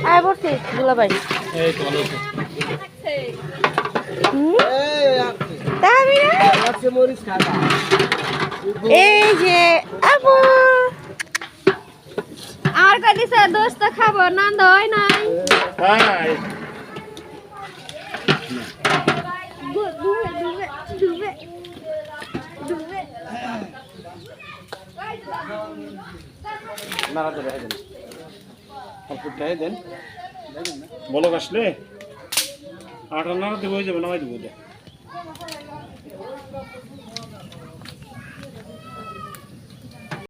আয় বসে দুলাভাই এই তো ভালো আছে এই যে আপু আমার কাছে দোস্ত খাবো নন্দ হয় নাই হাই নাড়াতে রেখে দেন অল্প রেখে দেন বলক আসলে আটা নাড়াতে হয়ে যাবে নামাই দেবো